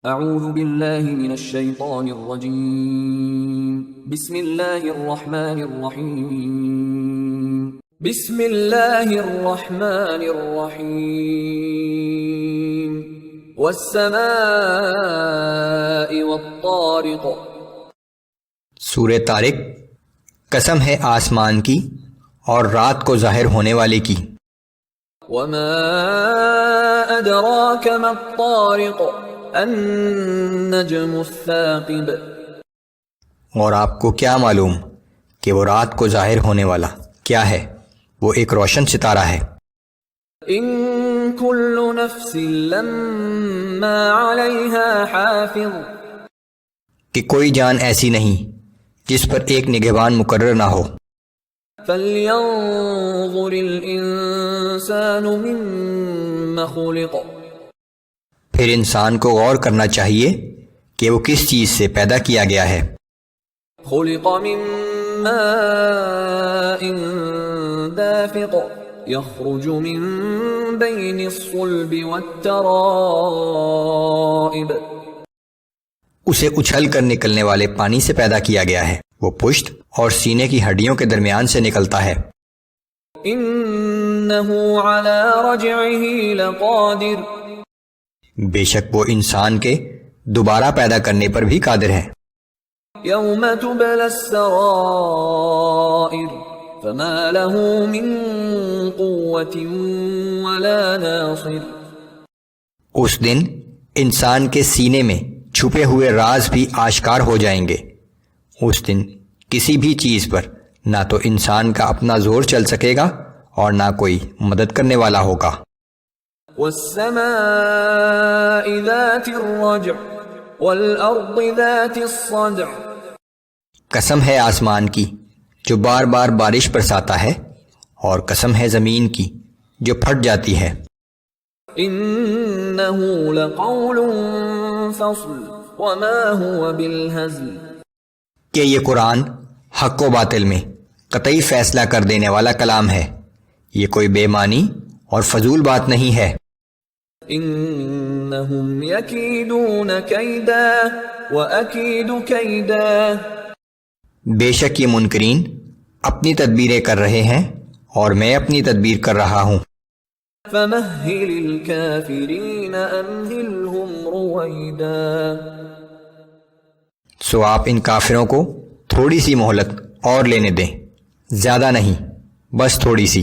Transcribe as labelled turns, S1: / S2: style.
S1: اعوذ باللہ من الشیطان الرجیم بسم اللہ الرحمن الرحیم بسم اللہ الرحمن الرحیم والسماء والطارق۔
S2: سورہ طارق۔ قسم ہے آسمان کی اور رات کو ظاہر ہونے والے کی۔
S1: وما ادراک ما الطارق النجم الثاقب۔
S2: اور آپ کو کیا معلوم کہ وہ رات کو ظاہر ہونے والا کیا ہے؟ وہ ایک روشن ستارہ ہے۔
S1: ان کل نفس لما علیہا حافظ۔
S2: کہ کوئی جان ایسی نہیں جس پر ایک نگہبان مقرر نہ ہو۔
S1: فلینظر الانسان مما خلق۔
S2: پھر انسان کو غور کرنا چاہیے کہ وہ کس چیز سے پیدا کیا گیا ہے۔
S1: خلق من ماء دافق يخرج من بين الصلب والترائب۔
S2: اسے اچھل کر نکلنے والے پانی سے پیدا کیا گیا ہے، وہ پشت اور سینے کی ہڈیوں کے درمیان سے نکلتا ہے۔
S1: انه على رجعه لقادر۔
S2: بے شک وہ انسان کے دوبارہ پیدا کرنے پر بھی قادر ہے۔
S1: یوم تبلی السرائر فما له من قوة ولا ناصر۔
S2: اس دن انسان کے سینے میں چھپے ہوئے راز بھی آشکار ہو جائیں گے۔ اس دن کسی بھی چیز پر نہ تو انسان کا اپنا زور چل سکے گا اور نہ کوئی مدد کرنے والا ہوگا۔
S1: والسماء ذات الرجع والارض ذات الصدع۔
S2: قسم ہے آسمان کی جو بار بار بارش برساتا ہے، اور قسم ہے زمین کی جو پھٹ جاتی ہے۔
S1: انه لقول فصل وما هو بالهزل۔
S2: کہ یہ قرآن حق و باطل میں قطعی فیصلہ کر دینے والا کلام ہے، یہ کوئی بے معنی اور فضول بات نہیں ہے۔
S1: انہم یکیدون کیدا واکید کیدا۔
S2: بے شک یہ منکرین اپنی تدبیریں کر رہے ہیں اور میں اپنی تدبیر کر رہا ہوں۔
S1: فمہل الکافرین امہلہم رویدا۔
S2: سو آپ ان کافروں کو تھوڑی سی مہلت اور لینے دیں، زیادہ نہیں، بس تھوڑی سی۔